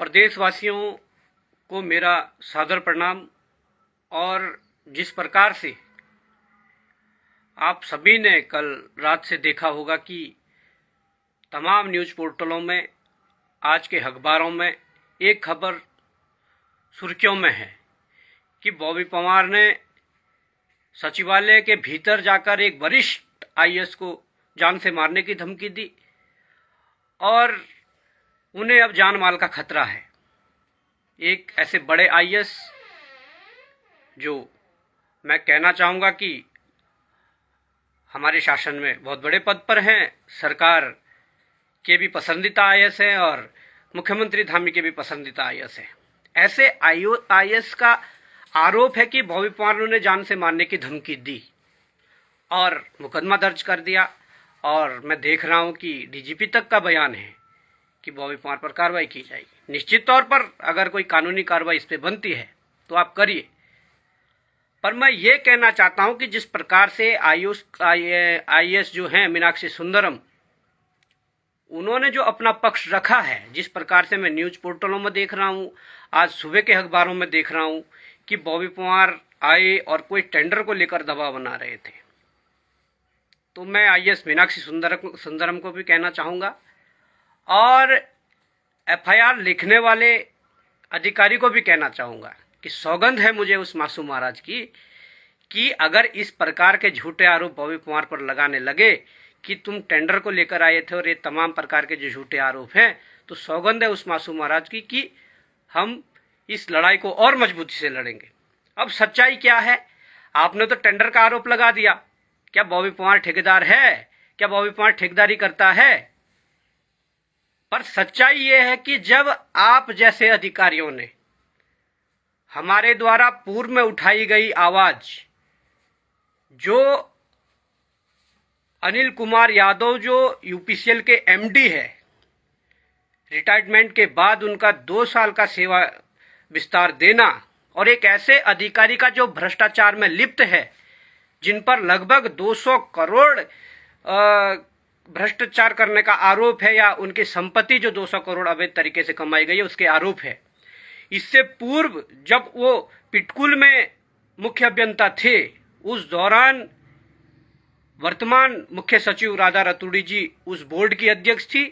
प्रदेशवासियों को मेरा सादर प्रणाम। और जिस प्रकार से आप सभी ने कल रात से देखा होगा कि तमाम न्यूज़ पोर्टलों में, आज के अखबारों में एक खबर सुर्खियों में है कि बॉबी पवार ने सचिवालय के भीतर जाकर एक वरिष्ठ आईएएस को जान से मारने की धमकी दी और उन्हें अब जान माल का खतरा है। एक ऐसे बड़े आईएएस जो मैं कहना चाहूँगा कि हमारे शासन में बहुत बड़े पद पर हैं, सरकार के भी पसंदीदा आईएएस हैं और मुख्यमंत्री धामी के भी पसंदीदा आईएएस हैं। ऐसे आईएएस का आरोप है कि बॉबी पवार ने जान से मारने की धमकी दी और मुकदमा दर्ज कर दिया। और मैं देख रहा हूं कि डीजीपी तक का बयान है कि बॉबी पवार पर कार्रवाई की जाएगी। निश्चित तौर पर अगर कोई कानूनी कार्रवाई इस पर बनती है तो आप करिए, पर मैं ये कहना चाहता हूं कि जिस प्रकार से आईएएस जो हैं मीनाक्षी सुंदरम, उन्होंने जो अपना पक्ष रखा है, जिस प्रकार से मैं न्यूज़ पोर्टलों में देख रहा हूं, आज सुबह के अखबारों में देख रहा हूं कि बॉबी पवार आए और कोई टेंडर को लेकर दबाव बना रहे थे, तो मैं आईएएस मीनाक्षी सुंदरम को भी कहना चाहूँगा और एफआईआर लिखने वाले अधिकारी को भी कहना चाहूँगा कि सौगंध है मुझे उस मासूम महाराज की कि अगर इस प्रकार के झूठे आरोप बॉबी पवार पर लगाने लगे कि तुम टेंडर को लेकर आए थे और ये तमाम प्रकार के जो झूठे आरोप हैं, तो सौगंध है उस मासूम महाराज की कि हम इस लड़ाई को और मजबूती से लड़ेंगे। अब सच्चाई क्या है? आपने तो टेंडर का आरोप लगा दिया। क्या बॉबी पवार ठेकेदार है? क्या बॉबी पवार ठेकेदारी करता है? पर सच्चाई यह है कि जब आप जैसे अधिकारियों ने हमारे द्वारा पूर्व में उठाई गई आवाज, जो अनिल कुमार यादव जो यूपीसीएल के एमडी है, रिटायरमेंट के बाद उनका 2 साल का सेवा विस्तार देना और एक ऐसे अधिकारी का जो भ्रष्टाचार में लिप्त है, जिन पर लगभग 200 करोड़ भ्रष्टाचार करने का आरोप है या उनकी संपत्ति जो 200 करोड़ अवैध तरीके से कमाई गई है उसके आरोप है। इससे पूर्व जब वो पिटकुल में मुख्य अभियंता थे, उस दौरान वर्तमान मुख्य सचिव राधा रतूड़ी जी उस बोर्ड की अध्यक्ष थी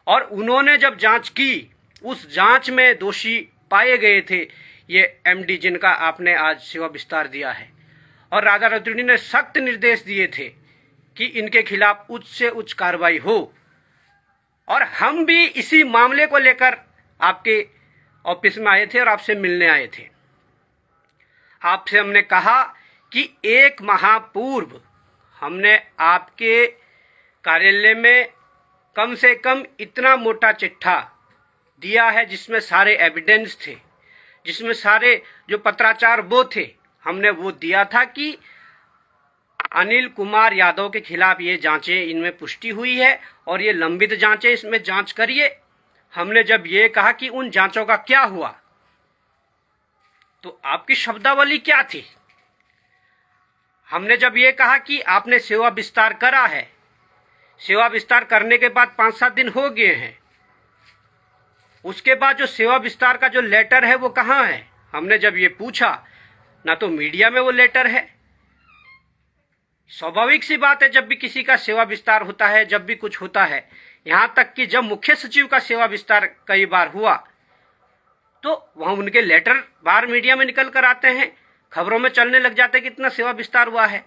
और उन्होंने जब जांच की, उस जांच में दोषी पाए गए थे ये एमडी जिनका आपने आज सेवा विस्तार दिया है। और राधा रतूड़ी ने सख्त निर्देश दिए थे कि इनके खिलाफ उच्च से उच्च कार्रवाई हो। और हम भी इसी मामले को लेकर आपके ऑफिस में आए थे और आपसे मिलने आए थे। आपसे हमने कहा कि 1 माह पूर्व हमने आपके कार्यालय में कम से कम इतना मोटा चिट्ठा दिया है जिसमें सारे एविडेंस थे, जिसमें सारे जो पत्राचार वो थे, हमने वो दिया था कि अनिल कुमार यादव के खिलाफ ये जांचें, इनमें पुष्टि हुई है और ये लंबित जांचें, इसमें जांच करिए। हमने जब ये कहा कि उन जांचों का क्या हुआ, तो आपकी शब्दावली क्या थी? हमने जब ये कहा कि आपने सेवा विस्तार करा है, सेवा विस्तार करने के बाद 5-7 दिन हो गए हैं, उसके बाद जो सेवा विस्तार का जो लेटर है वो कहाँ है? हमने जब ये पूछा, ना तो मीडिया में वो लेटर है। स्वाभाविक सी बात है, जब भी किसी का सेवा विस्तार होता है, जब भी कुछ होता है, यहां तक कि जब मुख्य सचिव का सेवा विस्तार कई बार हुआ तो वहां उनके लेटर बाहर मीडिया में निकल कर आते हैं, खबरों में चलने लग जाते हैं कि इतना सेवा विस्तार हुआ है।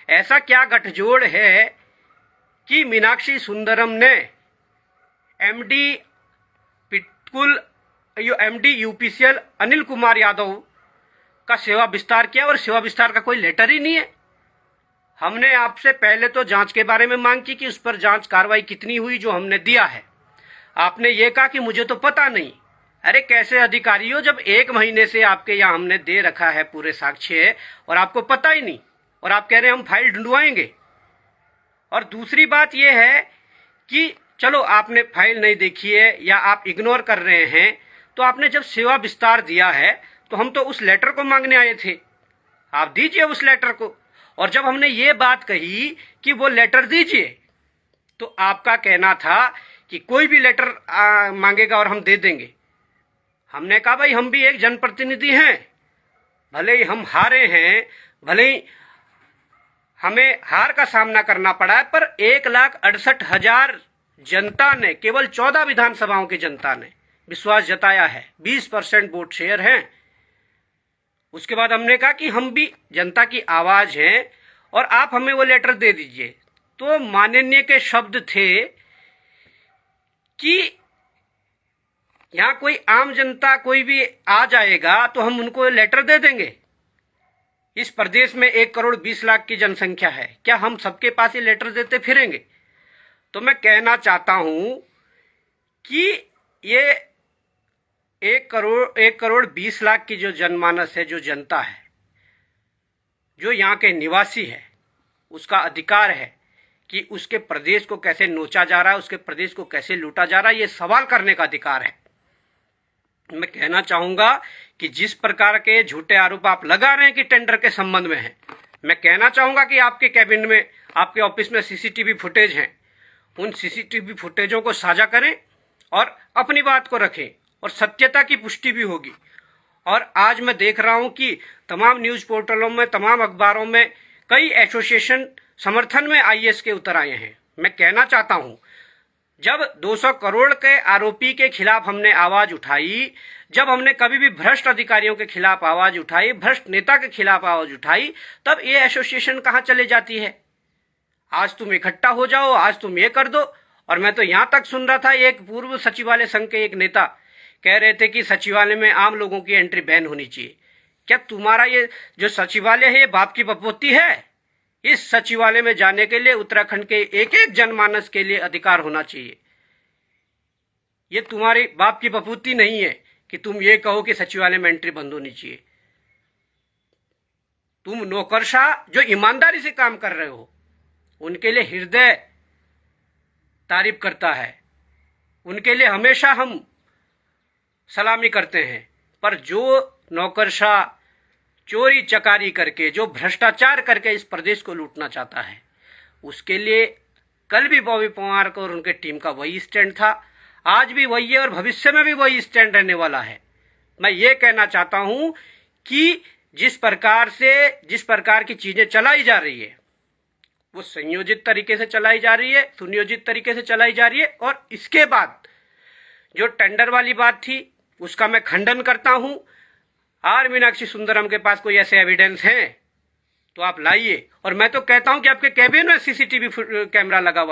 ऐसा क्या गठजोड़ है कि मीनाक्षी सुंदरम ने MD PTCUL MD UPCL Anil Kumar Yadav का सेवा विस्तार किया और सेवा विस्तार का कोई लेटर ही नहीं है? हमने आपसे पहले तो जांच के बारे में मांग की कि उस पर जांच कार्रवाई कितनी हुई जो हमने दिया है। आपने ये कहा कि मुझे तो पता नहीं। अरे कैसे अधिकारी हो जब 1 महीने से आपके यहाँ हमने दे रखा है पूरे साक्ष्य और आपको पता ही नहीं, और आप कह रहे हैं हम फाइल ढूंढवाएंगे। और दूसरी बात यह है कि चलो आपने फाइल नहीं देखी है या आप इग्नोर कर रहे हैं, तो आपने जब सेवा विस्तार दिया है तो हम तो उस लेटर को मांगने आए थे, आप दीजिए उस लेटर को। और जब हमने ये बात कही कि वो लेटर दीजिए, तो आपका कहना था कि कोई भी लेटर मांगेगा और हम दे देंगे। हमने कहा भाई हम भी एक जनप्रतिनिधि हैं, भले ही हम हारे हैं, भले ही हमें हार का सामना करना पड़ा है, पर 1,68,000 जनता ने, केवल 14 विधानसभाओं की जनता ने विश्वास जताया है, 20% वोट शेयर हैं। उसके बाद हमने कहा कि हम भी जनता की आवाज हैं और आप हमें वो लेटर दे दीजिए। तो माननीय के शब्द थे कि यहां कोई आम जनता कोई भी आ जाएगा तो हम उनको लेटर दे देंगे। इस प्रदेश में 1,20,00,000 की जनसंख्या है, क्या हम सबके पास ये लेटर देते फिरेंगे? तो मैं कहना चाहता हूं कि ये 1,20,00,000 की जो जनमानस है, जो जनता है, जो यहाँ के निवासी है, उसका अधिकार है कि उसके प्रदेश को कैसे नोचा जा रहा है, उसके प्रदेश को कैसे लूटा जा रहा है, ये सवाल करने का अधिकार है। मैं कहना चाहूंगा कि जिस प्रकार के झूठे आरोप आप लगा रहे हैं कि टेंडर के संबंध में है, मैं कहना चाहूंगा कि आपके कैबिनेट में, आपके ऑफिस में सीसीटीवी फुटेज हैं, उन सीसीटीवी फुटेजों को साझा करें और अपनी बात को रखें और सत्यता की पुष्टि भी होगी। और आज मैं देख रहा हूं कि तमाम न्यूज पोर्टलों में, तमाम अखबारों में कई एसोसिएशन समर्थन में आईएएस के उतर आए हैं। मैं कहना चाहता हूं, जब 200 करोड़ के आरोपी के खिलाफ हमने आवाज उठाई, जब हमने कभी भी भ्रष्ट अधिकारियों के खिलाफ आवाज उठाई, भ्रष्ट नेता के खिलाफ आवाज उठाई, तब ये एसोसिएशन कहां चले जाती है? आज तुम इकट्ठा हो जाओ, आज तुम ये कर दो। और मैं तो यहां तक सुन रहा था, एक पूर्व सचिवालय संघ के एक नेता कह रहे थे कि सचिवालय में आम लोगों की एंट्री बैन होनी चाहिए। क्या तुम्हारा ये जो सचिवालय है, ये बाप की बपौती है? इस सचिवालय में जाने के लिए उत्तराखंड के एक एक जनमानस के लिए अधिकार होना चाहिए। ये तुम्हारी बाप की बपौती नहीं है कि तुम ये कहो कि सचिवालय में एंट्री बंद होनी चाहिए। तुम नौकरशाह जो ईमानदारी से काम कर रहे हो, उनके लिए हृदय तारीफ करता है, उनके लिए हमेशा हम सलामी करते हैं। पर जो नौकरशाह चोरी चकारी करके, जो भ्रष्टाचार करके इस प्रदेश को लूटना चाहता है, उसके लिए कल भी बॉबी पवार को और उनके टीम का वही स्टैंड था, आज भी वही है और भविष्य में भी वही स्टैंड रहने वाला है। मैं ये कहना चाहता हूं कि जिस प्रकार की चीजें चलाई जा रही है, वो संयोजित तरीके से चलाई जा रही है, सुनियोजित तरीके से चलाई जा रही है। और इसके बाद जो टेंडर वाली बात थी, उसका मैं खंडन करता हूं। आर मीनाक्षी सुंदरम के पास कोई ऐसे एविडेंस हैं तो आप लाइए। और मैं तो कहता हूं कि आपके कैबिनेट में सीसीटीवी कैमरा लगा हुआ